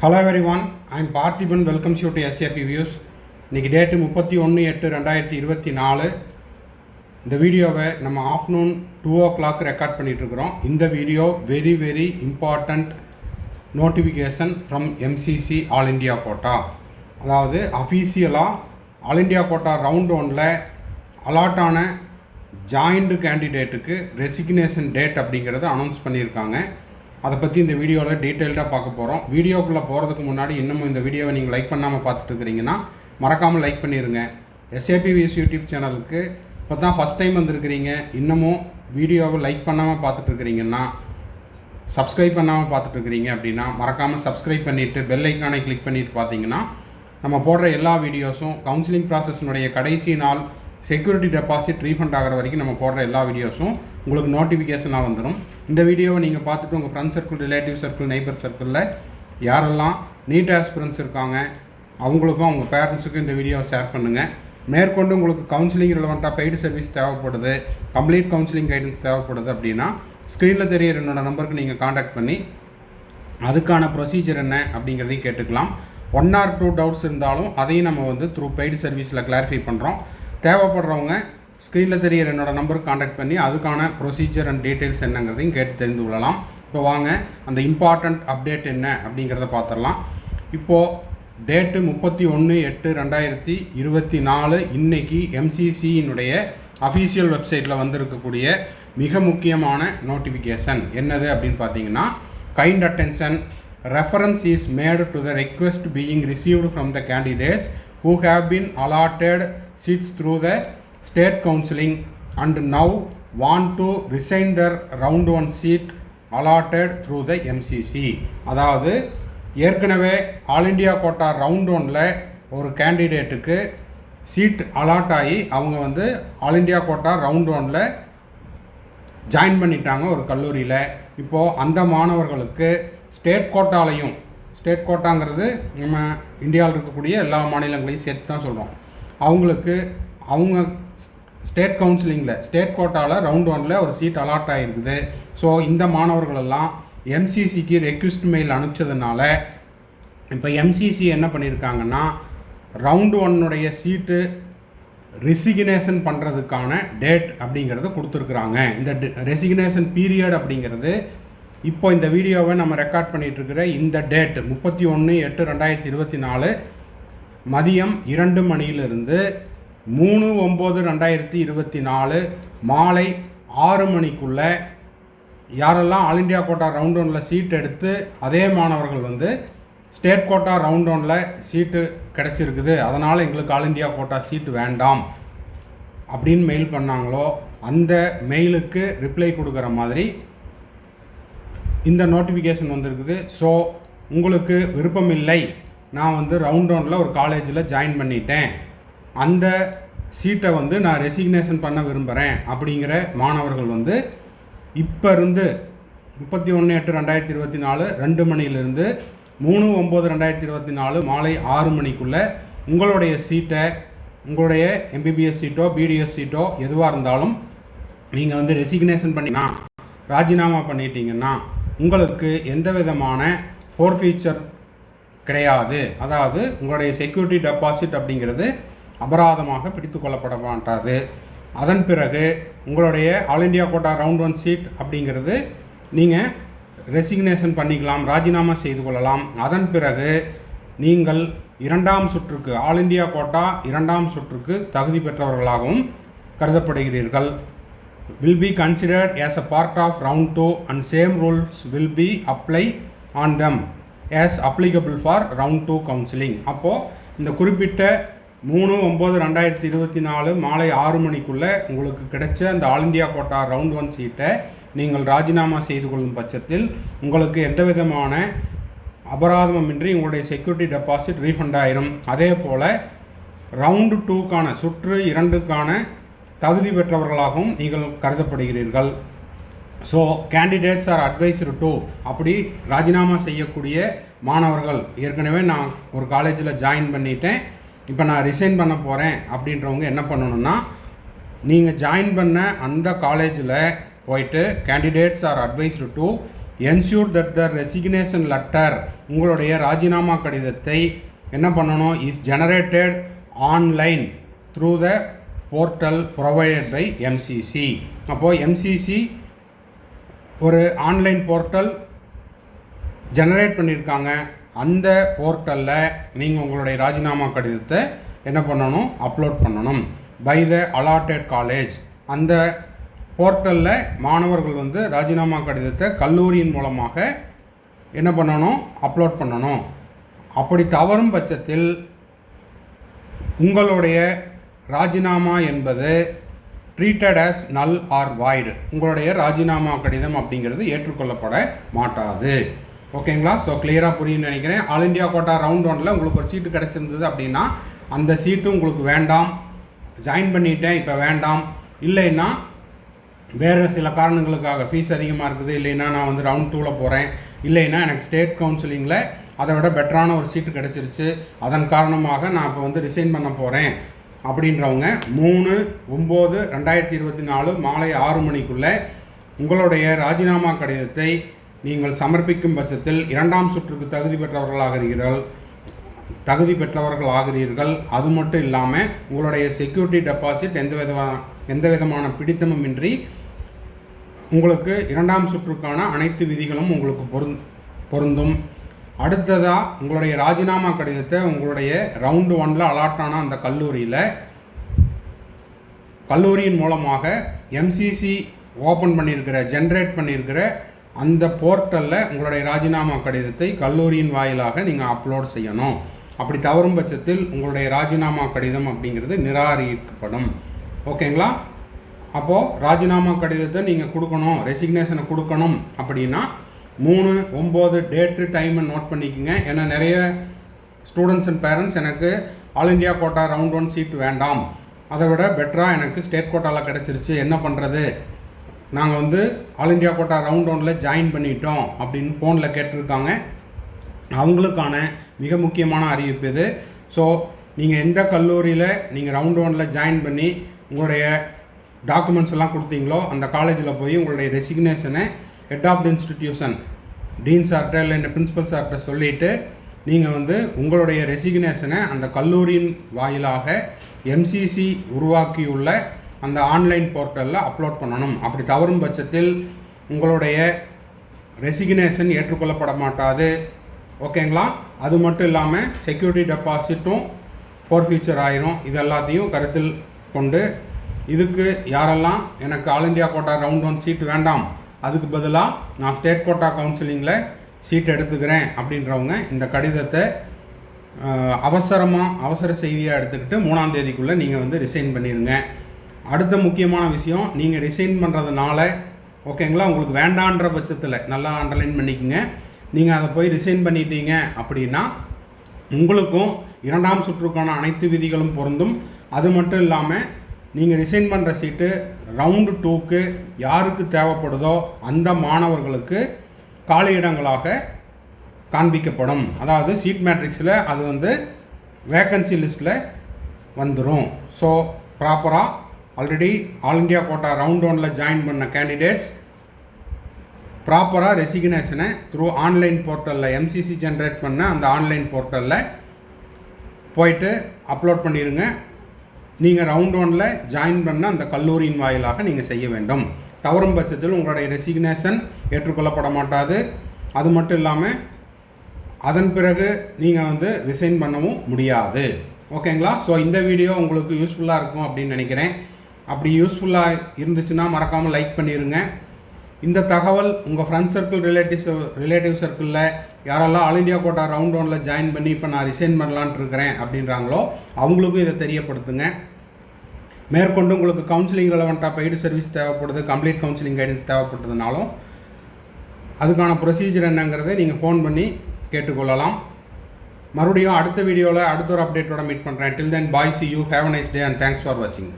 Hello everyone, I am Parthiban, welcomes you to SAP Views. இன்றைக்கி date 31/8/2024. இந்த வீடியோவை நம்ம ஆஃப்டர்நூன் 2 o'clock ரெக்கார்ட் பண்ணிகிட்ருக்குறோம். இந்த video very important notification from MCC all India quota. அதாவது அஃபீஷியலாக ஆல் இண்டியா கோட்டா ரவுண்ட் 1ல் அலாட்டான ஜாயின்டு கேண்டிடேட்டுக்கு ரெசிக்னேஷன் டேட் அப்படிங்கிறத அனௌன்ஸ் பண்ணியிருக்காங்க. அதை பற்றி இந்த வீடியோவில் டீட்டெயில்டாக பார்க்க போகிறோம். வீடியோக்குள்ளே போகிறதுக்கு முன்னாடி இன்னமும் இந்த வீடியோவை நீங்கள் லைக் பண்ணாமல் பார்த்துட்டு இருக்கிறீங்கன்னா மறக்காமல் லைக் பண்ணிடுங்க. SAP Views யூடியூப் சேனலுக்கு இப்போ தான் ஃபஸ்ட் டைம் வந்திருக்கிறீங்க, இன்னமும் வீடியோவை லைக் பண்ணாமல் பார்த்துட்ருக்கிறீங்கன்னா, சப்ஸ்கிரைப் பண்ணாமல் பார்த்துட்ருக்கிறீங்க அப்படின்னா மறக்காமல் சப்ஸ்கிரைப் பண்ணிவிட்டு பெல் ஐக்கானை கிளிக் பண்ணிவிட்டு பார்த்தீங்கன்னா நம்ம போடுற எல்லா வீடியோஸும் கவுன்சிலிங் ப்ராசஸினுடைய கடைசி நாள் செக்யூரிட்டி டெபாசிட் ரீஃபண்ட் ஆகிற வரைக்கும் நம்ம போடுற எல்லா வீடியோஸும் உங்களுக்கு நோட்டிஃபிகேஷனாக வந்துடும். இந்த வீடியோவை நீங்கள் பார்த்துட்டு உங்கள் friend circle, relative circle, neighbour சர்க்கிளில் யாரெல்லாம் நீட் ஆஸ்பிரன்ஸ் இருக்காங்க அவங்களுக்கும் அவங்க பேரண்ட்ஸுக்கும் இந்த வீடியோவை ஷேர் பண்ணுங்கள். மேற்கொண்டு உங்களுக்கு கவுன்சிலிங் ரிலவெண்ட்டாக பெய்டு சர்வீஸ் தேவைப்படுது, கம்ப்ளீட் கவுன்சிலிங் கைடன்ஸ் தேவைப்படுது அப்படின்னா ஸ்க்ரீனில் தெரியிற என்னோட நம்பருக்கு நீங்கள் காண்டாக்ட் பண்ணி அதுக்கான ப்ரொசீஜர் என்ன அப்படிங்கிறதையும் கேட்டுக்கலாம். 1 or 2 டவுட்ஸ் இருந்தாலும் அதையும் நம்ம த்ரூ பெய்டு சர்வீஸில் கிளாரிஃபை பண்ணுறோம். தேவைப்படுறவங்க ஸ்க்ரீனில் தெரியிற என்னோட நம்பருக்கு காண்டாக்ட் பண்ணி அதுக்கான ப்ரொசீஜர் அண்ட் டீட்டெயில்ஸ் என்னங்கிறதையும் கேட்டு தெரிந்து கொள்ளலாம். இப்போ வாங்க அந்த இம்பார்ட்டண்ட் அப்டேட் என்ன அப்படிங்கிறத பார்த்துடலாம். இப்போது டேட்டு 31/8/2024 இன்றைக்கி MCCயினுடைய அஃபீஷியல் வெப்சைட்டில் வந்திருக்கக்கூடிய மிக முக்கியமான நோட்டிஃபிகேஷன் என்னது அப்படின்னு பார்த்தீங்கன்னா, kind attention, reference is made to the request being received from the candidates who have been allotted seats through the state counseling and now want to resign their round 1 seat allotted through the MCC. அதாவது ஏற்கனவே all India quota round 1ல் ஒரு கேண்டிடேட்டுக்கு seat allot ஆகி அவங்க all India quota round 1ல் join பண்ணிட்டாங்க ஒரு கல்லூரியில். இப்போது அந்த மாணவர்களுக்கு ஸ்டேட் கோட்டாலையும், ஸ்டேட் கோட்டாங்கிறது நம்ம இந்தியாவில் இருக்கக்கூடிய எல்லா மாநிலங்களையும் சேர்த்து தான் சொல்கிறோம், அவங்களுக்கு அவங்க ஸ்டேட் கவுன்சிலிங்கில் ஸ்டேட் கோட்டாவில் ரவுண்ட் 1ல் ஒரு சீட் அலாட் ஆகிருக்குது. ஸோ இந்த மாணவர்களெல்லாம் MCCக்கு ரெக்வெஸ்ட் மெயில் அனுப்பிச்சதுனால இப்போ MCC என்ன பண்ணியிருக்காங்கன்னா ரவுண்டு 1னுடைய சீட்டு ரெசிக்னேஷன் பண்ணுறதுக்கான டேட் அப்படிங்கிறது கொடுத்துருக்குறாங்க. இந்த ரெசிக்னேஷன் பீரியட் அப்படிங்கிறது இப்போ இந்த வீடியோவை நம்ம ரெக்கார்ட் பண்ணிகிட்ருக்கிற இந்த டேட் 31/8/2024 மதியம் 2 மணியிலிருந்து 3/9/2024 மாலை 6 மணிக்குள்ளே யாரெல்லாம் ஆல் இண்டியா கோட்டா ரவுண்ட் 1ல் சீட் எடுத்து அதே மாணவர்கள் ஸ்டேட் கோட்டா ரவுண்ட் 1ல் சீட்டு கிடச்சிருக்குது, அதனால் எங்களுக்கு ஆல் இண்டியா கோட்டா சீட்டு வேண்டாம் அப்படின்னு மெயில் பண்ணாங்களோ அந்த மெயிலுக்கு ரிப்ளை கொடுக்குற மாதிரி இந்த நோட்டிஃபிகேஷன் வந்திருக்குது. ஸோ உங்களுக்கு விருப்பமில்லை, நான் ரவுண்ட் 1ல் ஒரு காலேஜில் ஜாயின் பண்ணிட்டேன், அந்த சீட்டை நான் ரெசிக்னேஷன் பண்ண விரும்புகிறேன் அப்படிங்கிற மாணவர்கள் இப்போ இருந்து 31/8/2024 2 மணியிலிருந்து 3/9/2024 மாலை 6 மணிக்குள்ளே உங்களுடைய சீட்டை, உங்களுடைய MBBS சீட்டோ BDS சீட்டோ எதுவாக இருந்தாலும் நீங்கள் ரெசிக்னேஷன் பண்ணினா, ராஜினாமா பண்ணிட்டீங்கன்னா உங்களுக்கு எந்த விதமான ஃபோர்ஃபீச்சர் கிடையாது. அதாவது உங்களுடைய செக்யூரிட்டி டெபாசிட் அப்படிங்கிறது அபராதமாக பிடித்து கொள்ளப்பட மாட்டாது. அதன் பிறகு உங்களுடைய all India quota round 1 seat அப்படிங்கிறது நீங்கள் ரெசிக்னேஷன் பண்ணிக்கலாம், ராஜினாமா செய்து கொள்ளலாம். அதன் பிறகு நீங்கள் 2ஆம் சுற்றுக்கு, ஆல் இண்டியா கோட்டா 2ஆம் சுற்றுக்கு தகுதி பெற்றவர்களாகவும் கருதப்படுகிறீர்கள். will be considered as a part of round 2 and same rules will be apply on them as applicable for round 2 counseling. அப்போது இந்த குறிப்பிட்ட 3/9/2024 மாலை 6 மணிக்குள்ளே உங்களுக்கு கிடைச்ச அந்த ஆல் இண்டியா கோட்டா ரவுண்ட் 1 சீட்டை நீங்கள் ராஜினாமா செய்து கொள்ளும் பட்சத்தில் உங்களுக்கு எந்த விதமான அபராதமின்றி உங்களுடைய செக்யூரிட்டி டெபாசிட் ரீஃபண்ட் ஆயிரும். அதே போல் ரவுண்டு 2க்கான சுற்று 2க்கான தகுதி பெற்றவர்களாகவும் நீங்கள் கருதப்படுகிறீர்கள். So candidates are advised to, அப்படி ராஜினாமா செய்யக்கூடிய மாணவர்கள், ஏற்கனவே நான் ஒரு காலேஜில் ஜாயின் பண்ணிட்டேன், இப்போ நான் ரிசைன் பண்ண போகிறேன் அப்படின்றவங்க என்ன பண்ணணுன்னா, நீங்கள் ஜாயின் பண்ண அந்த காலேஜில் போயிட்டு candidates are advised to ensure that the resignation letter உங்களுடைய ராஜினாமா கடிதத்தை என்ன பண்ணணும் is generated online through the portal provided by MCC. அப்போது எம்சிசி ஒரு ஆன்லைன் போர்ட்டல் ஜெனரேட் பண்ணியிருக்காங்க. அந்த போர்ட்டலில் நீங்கள் உங்களுடைய ராஜினாமா கடிதத்தை என்ன பண்ணணும் அப்லோட் பண்ணணும் பை த அலாட்டட் காலேஜ். அந்த போர்ட்டலில் மாணவர்கள் வந்து ராஜினாமா கடிதத்தை கல்லூரியின் மூலமாக என்ன பண்ணணும் அப்லோட் பண்ணணும். அப்படி தவறும் பட்சத்தில் உங்களுடைய ராஜினாமா என்பது ட்ரீட்டட் ஆஸ் நல் ஆர் வாய்டு, உங்களுடைய ராஜினாமா கடிதம் அப்படிங்கிறது ஏற்றுக்கொள்ளப்பட மாட்டாது. ஓகேங்களா? ஸோ கிளியராக புரியுன்னு நினைக்கிறேன். ஆல் இண்டியா கோட்டா ரவுண்ட் 1ல் உங்களுக்கு ஒரு சீட்டு கிடச்சிருந்தது அப்படின்னா அந்த சீட்டு உங்களுக்கு வேண்டாம், ஜாயின் பண்ணிட்டேன் இப்போ வேண்டாம், இல்லைன்னா வேறு சில காரணங்களுக்காக ஃபீஸ் அதிகமாக இருக்குது, இல்லைன்னா நான் வந்து ரவுண்ட் 2ல் போகிறேன், இல்லைன்னா எனக்கு ஸ்டேட் கவுன்சிலிங்கில் அதை விட பெட்டரான ஒரு சீட்டு கிடச்சிருச்சு, அதன் காரணமாக நான் இப்போ வந்து ரிசைன் பண்ண போகிறேன் அப்படின்றவங்க 3/9/2024 மாலை 6 மணிக்குள்ளே உங்களுடைய ராஜினாமா கடிதத்தை நீங்கள் சமர்ப்பிக்கும் பட்சத்தில் 2ஆம் சுற்றுக்கு தகுதி பெற்றவர்கள் ஆகிறீர்கள். அது மட்டும் இல்லாமல் உங்களுடைய செக்யூரிட்டி டெபாசிட் எந்த விதமான பிடித்தமுமின்றி உங்களுக்கு 2ஆம் சுற்றுக்கான அனைத்து விதிகளும் உங்களுக்கு பொருந்தும். அடுத்ததாக உங்களுடைய ராஜினாமா கடிதத்தை உங்களுடைய ரவுண்டு 1ல் அலாட் ஆன அந்த கல்லூரியின் மூலமாக எம்சிசி ஜென்ரேட் பண்ணியிருக்கிற அந்த போர்ட்டலில் உங்களுடைய ராஜினாமா கடிதத்தை கல்லூரியின் வாயிலாக நீங்கள் அப்லோட் செய்யணும். அப்படி தவறும் பட்சத்தில் உங்களுடைய ராஜினாமா கடிதம் அப்படிங்கிறது நிராகரிக்கப்படும். ஓகேங்களா? அப்போது ராஜினாமா கடிதத்தை நீங்கள் கொடுக்கணும், ரெசிக்னேஷனை கொடுக்கணும் அப்படின்னா 3/9 டேட்டு டைமை நோட் பண்ணிக்கோங்க. ஏன்னா நிறைய ஸ்டூடெண்ட்ஸ் அண்ட் பேரண்ட்ஸ் எனக்கு ஆல் இண்டியா கோட்டா ரவுண்ட் 1 சீட்டு வேண்டாம், அதை விட பெட்டராக எனக்கு ஸ்டேட் கோட்டாவில் கிடச்சிருச்சு, என்ன பண்ணுறது, நாங்கள் வந்து ஆல் இண்டியா கோட்டா ரவுண்ட் 1ல் ஜாயின் பண்ணிட்டோம் அப்படின்னு ஃபோனில் கேட்டிருக்காங்க. அவங்களுக்கான மிக முக்கியமான அறிவிப்பு இது. ஸோ நீங்கள் எந்த கல்லூரியில் நீங்கள் ரவுண்ட் 1ல் ஜாயின் பண்ணி உங்களுடைய டாக்குமெண்ட்ஸ் எல்லாம் கொடுத்தீங்களோ அந்த காலேஜில் போய் உங்களுடைய ரெசிக்னேஷனை head of the institution dean சார்கிட்ட இல்லை இந்த பிரின்ஸிபல் சார்கிட்ட சொல்லிவிட்டு நீங்கள் வந்து உங்களுடைய ரெசிக்னேஷனை அந்த கல்லூரியின் வாயிலாக எம்சிசி உருவாக்கியுள்ள அந்த ஆன்லைன் போர்ட்டலில் அப்லோட் பண்ணணும். அப்படி தவறும் பட்சத்தில் உங்களுடைய ரெசிக்னேஷன் ஏற்றுக்கொள்ளப்பட மாட்டாது. ஓகேங்களா? அது மட்டும் இல்லாமல் செக்யூரிட்டி டெபாசிட்டும் ஃபோர்ஃபியூச்சர் ஆயிரும். இது எல்லாத்தையும் கருத்தில் கொண்டு இதுக்கு யாரெல்லாம் எனக்கு ஆல் இண்டியா கோட்டா ரவுண்ட் 1 சீட்டு வேண்டாம், அதுக்கு பதிலாக நான் ஸ்டேட் கோட்டா கவுன்சிலிங்கில் சீட் எடுத்துக்கிறேன் அப்படின்றவங்க இந்த கடிதத்தை அவசர செய்தியாக எடுத்துக்கிட்டு 3ஆம் தேதிக்குள்ளே நீங்கள் வந்து ரிசைன் பண்ணிடுங்க. அடுத்த முக்கியமான விஷயம், நீங்கள் ரிசைன் பண்ணுறதுனால ஓகேங்களா உங்களுக்கு வேண்டான்ற பட்சத்தில் நல்லா அண்டர்லைன் பண்ணிக்கோங்க. நீங்கள் அதை போய் ரிசைன் பண்ணிட்டீங்க அப்படின்னா உங்களுக்கும் 2ஆம் சுற்றுக்கான அனைத்து விதிகளும் பொருந்தும். அது மட்டும் இல்லாமல் நீங்கள் ரிசைன் பண்ணுற சீட்டு ரவுண்டு 2க்கு யாருக்கு தேவைப்படுதோ அந்த மாணவர்களுக்கு காலி இடங்களாக காண்பிக்கப்படும். அதாவது சீட் மேட்ரிக்ஸில் அது வந்து வேக்கன்சி லிஸ்ட்டில் வந்துடும். ஸோ ப்ராப்பராக already all India quota round 1ல் ஜாயின் பண்ண கேண்டிடேட்ஸ் ப்ராப்பராக ரெசிக்னேஷனை த்ரூ ஆன்லைன் போர்ட்டலில் எம்சிசி ஜென்ரேட் பண்ண அந்த ஆன்லைன் போர்ட்டலில் போயிட்டு அப்லோட் பண்ணிடுங்க. நீங்கள் ரவுண்ட் 1ல் ஜாயின் பண்ண அந்த கல்லூரியின் வாயிலாக நீங்கள் செய்ய வேண்டும். தவறும் பட்சத்தில் உங்களுடைய ரெசிக்னேஷன் ஏற்றுக்கொள்ளப்பட மாட்டாது. அது மட்டும் இல்லாமல் அதன் பிறகு நீங்கள் வந்து ரிசைன் பண்ணவும் முடியாது. ஓகேங்களா? ஸோ இந்த வீடியோ உங்களுக்கு யூஸ்ஃபுல்லாக இருக்கும் அப்படின்னு நினைக்கிறேன். அப்படி யூஸ்ஃபுல்லாக இருந்துச்சுன்னா மறக்காமல் லைக் பண்ணிடுங்க. இந்த தகவல் உங்கள் ஃப்ரெண்ட்ஸ் சர்க்கிள் ரிலேட்டிவ் சர்க்கிளில் யாரெல்லாம் ஆல் இண்டியா கோட்டா ரவுண்ட் 1ல் ஜாயின் பண்ணி இப்போ நான் ரிசைன் பண்ணலான்ட்டு இருக்கிறேன் அப்படின்றாங்களோ அவங்களுக்கும் இதை தெரியப்படுத்துங்க. மேற்கொண்டு உங்களுக்கு கவுன்சிலிங் ரெலவெண்ட்டாக பெய்டு சர்வீஸ் தேவைப்படுது, கம்ப்ளீட் கவுன்சிலிங் கைடன்ஸ் தேவைப்படுறதுனாலும் அதுக்கான ப்ரொசீஜர் என்னங்கிறதை நீங்கள் ஃபோன் பண்ணி கேட்டுக்கொள்ளலாம். மறுபடியும் அடுத்த வீடியோவில் அடுத்த ஒரு அப்டேட்டோட மீட் பண்ணுறேன். டில் தென் பாய், see you, have a nice day and thanks for watching.